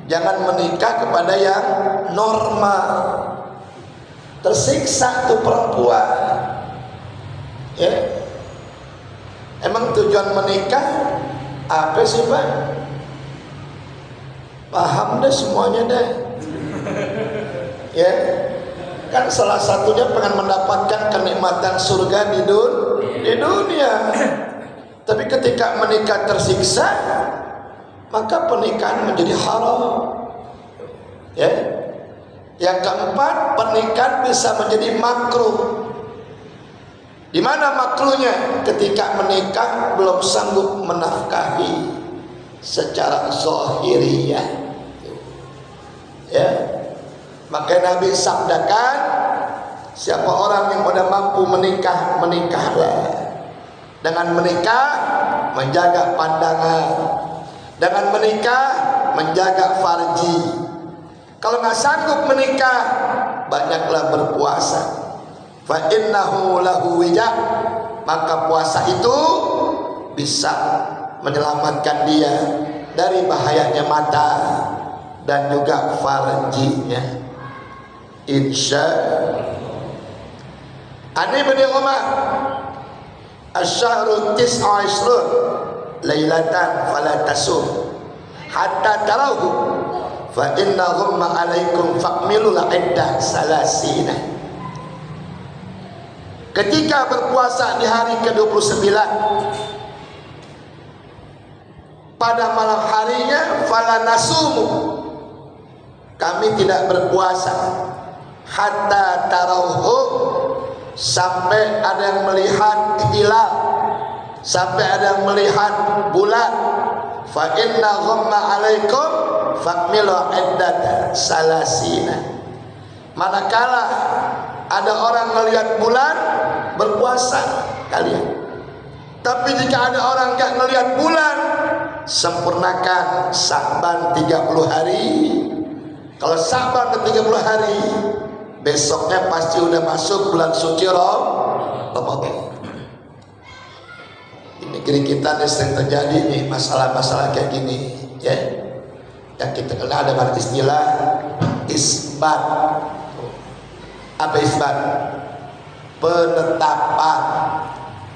jangan menikah kepada yang normal. Tersiksa tuh perempuan, ya. Emang tujuan menikah apa sih Pak? Paham deh semuanya deh, ya. Kan salah satunya pengen mendapatkan kenikmatan surga di dunia. Tapi ketika menikah tersiksa, maka pernikahan menjadi haram, ya. Yang keempat, pernikahan bisa menjadi makruh. Di mana makruhnya? Ketika menikah belum sanggup menafkahi secara zahiriyah, ya. Maka Nabi sabdakan, siapa orang yang sudah mampu menikah, menikahlah. Dengan menikah menjaga pandangan, dengan menikah menjaga farji. Kalau nggak sanggup menikah, banyaklah berpuasa. Fa innahu lahu wija, maka puasa itu bisa menyelamatkan dia dari bahayanya mata dan juga farjinya. Insyaallah. Ani bin Umar, asyhru 19 lailatan fala tasum hatta tarahu fa inna ghumma alaikum faqmilul iddah salasina. Ketika berpuasa di hari ke-29, pada malam harinya fala nasumu, kami tidak berpuasa hatta tarauhu, sampai ada yang melihat hilal, sampai ada yang melihat bulan. Fa inna ghamma alaikum fakmilu iddata salasina. Manakala ada orang melihat bulan, berpuasa kalian. Tapi jika ada orang enggak melihat bulan, sempurnakan Sya'ban 30 hari. Kalau Sya'ban 30 hari, besoknya pasti udah masuk bulan suci Ramadan. Di negeri kita sering terjadi nih masalah-masalah kayak gini, ya. Yang kita kenal dengan istilah isbat. Apa isbat? Penetapan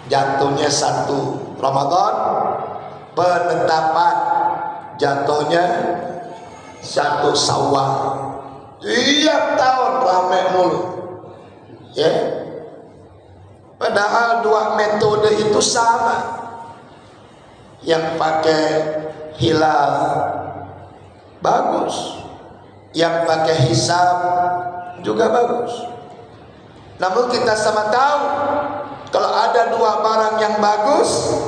jatuhnya 1 Ramadan, penetapan jatuhnya 1 Syawal. Tiap tahun ramai mulu. Ya. Padahal dua metode itu sama. Yang pakai hilal bagus, yang pakai hisab juga bagus. Namun kita sama tahu kalau ada dua barang yang bagus,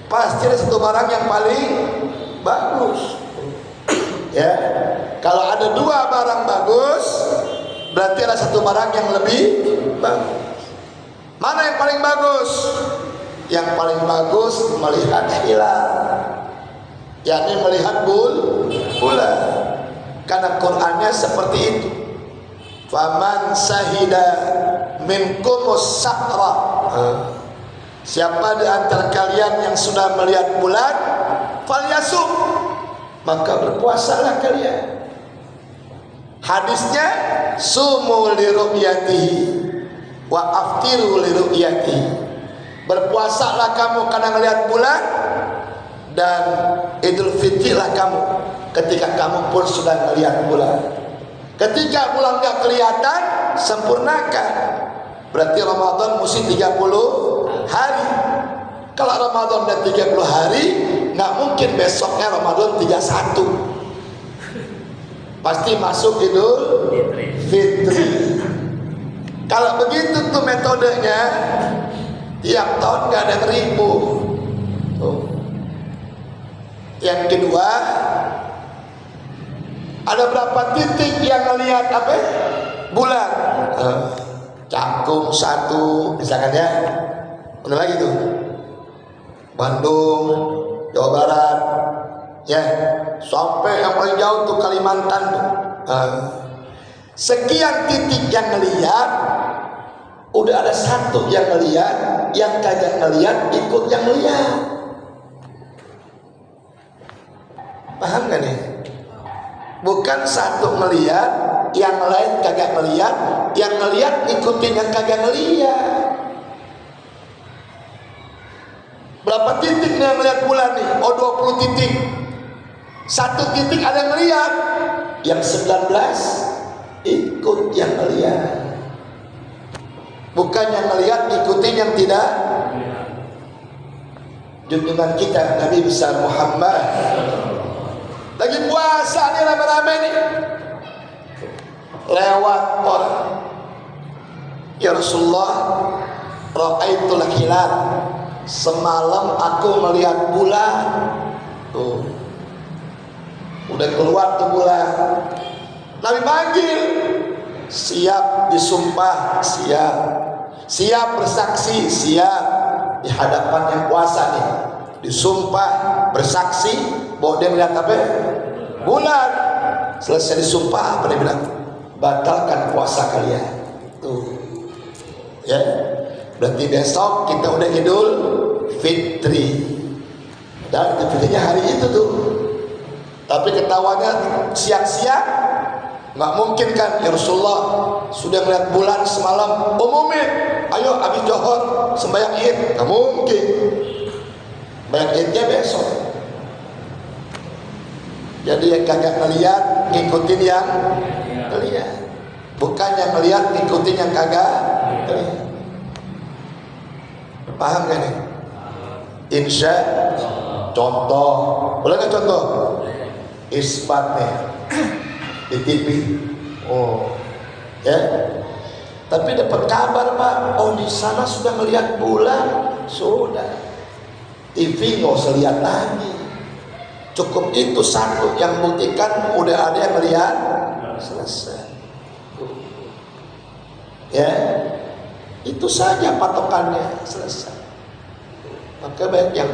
pasti ada satu barang yang paling bagus. Ya, kalau ada dua barang bagus, berarti ada satu barang yang lebih bagus. Mana yang paling bagus? Yang paling bagus melihat hilal, yakni melihat bulan. Karena Qur'annya seperti itu. Faman sahida minkumus sa'ra. Siapa di antara kalian yang sudah melihat bulan, falyasum, maka berpuasalah kalian. Hadisnya sumu li ru'yatihi wa aftiru li ru'yatihi. Berpuasalah kamu karena melihat bulan, dan Idul Fitrilah kamu ketika kamu pun sudah melihat bulan. Ketika bulan gak kelihatan, sempurnakan. Berarti Ramadan mesti 30 hari. Kalau Ramadan udah 30 hari, gak mungkin besoknya Ramadan 31. Pasti masuk Idul Fitri. Kalau begitu tuh metodenya, tiap tahun gak ada yang ribut. Yang kedua, ada berapa titik yang melihat apa? Bulan. Cakung 1 misalkan ya. Mana lagi tuh? Bandung, Jawa Barat, ya, sampai yang paling jauh tuh Kalimantan tuh. Sekian titik yang melihat, udah ada satu yang melihat, yang kagak ngelihat ikut yang melihat. Paham gak nih? Bukan satu melihat, yang lain kagak melihat, yang ngelihat ikutin yang kagak ngelihat. Berapa titik nih yang melihat bulan nih? Oh, 20 titik. Satu titik ada yang melihat, yang 19 ikut yang melihat. Bukan yang melihat ikutin yang tidak. Junjungan kita Nabi besar Muhammad lagi puasa nih rame-rame nih, lewat orang, ya Rasulullah, ra'aitul hilal, semalam aku melihat bulan. Tuh, udah keluar tuh bulan. Nabi manggil, siap disumpah, siap bersaksi, siap di hadapan yang puasa nih, disumpah bersaksi bahwa dia melihat apa? Bulan. Selesai disumpah, apa dia bilang? Batalkan puasa kalian. Tuh, ya, berarti besok kita udah Idul Fitri, dan Idul Fitrinya hari itu tuh. Tapi ketawanya siang-siang, nggak mungkin kan? Ya Rasulullah, sudah melihat bulan semalam, umumin, ayo habis Johor sembahyang Id. Nggak mungkin, sembahyang Idnya besok. Jadi yang kagak ngeliat ngikutin yang ngeliat, bukan yang ngeliat ngikutin yang kagak ngeliat. Paham gak nih? Insya contoh, boleh gak contoh? Isbat nih di TV. Oh, ya. Tapi dapat kabar Pak, oh di sana sudah melihat bulan, sudah. TV nggak usah lihat lagi. Cukup itu satu yang buktikan udah ada yang melihat, selesai. Ya, itu saja patokannya, selesai. Maka baik yang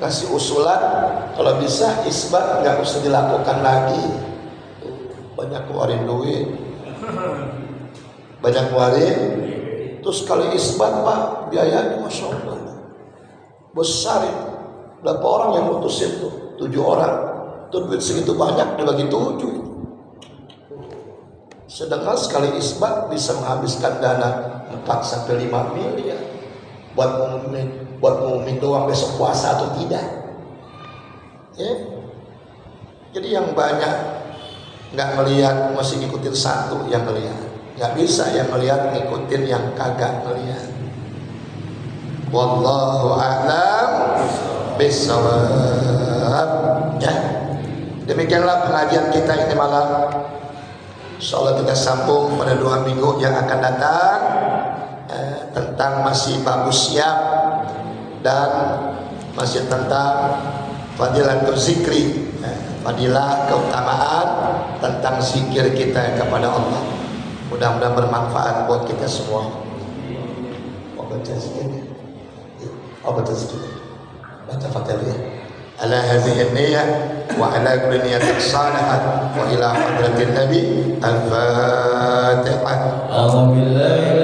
ngasih usulan, kalau bisa isbat nggak usah dilakukan lagi. Banyak keluarin duit, banyak keluarin. Terus kali isbat Pak, biayanya Masya Allah besar itu. Berapa orang yang mutusin tuh? 7 orang. Tuh duit segitu banyak dibagi 7. Sedangkan sekali isbat bisa menghabiskan dana 4-5 miliar buat ngumumin doang besok puasa atau tidak. Ya. Jadi yang banyak nggak ngelihat, mesti ngikutin satu yang ngelihat. Nggak bisa yang ngelihat ngikutin yang kagak ngelihat. Wallahu a'lam bishawab. Ya, demikianlah pengajian kita ini malam. Insyaallah kita sambung pada 2 minggu yang akan datang tentang masih bagus siap dan masih tentang fadilatul zikri, fadilah keutamaan tentang zikir kita kepada Allah. Mudah-mudahan bermanfaat buat kita semua. Baca zikirnya. Baca zikirnya. Baca Fatihah ya. Ala hadhihi niyyah wa ala kulli niyatin salihah wa ila hadratin nabi al-fatihah. Alhamdulillah.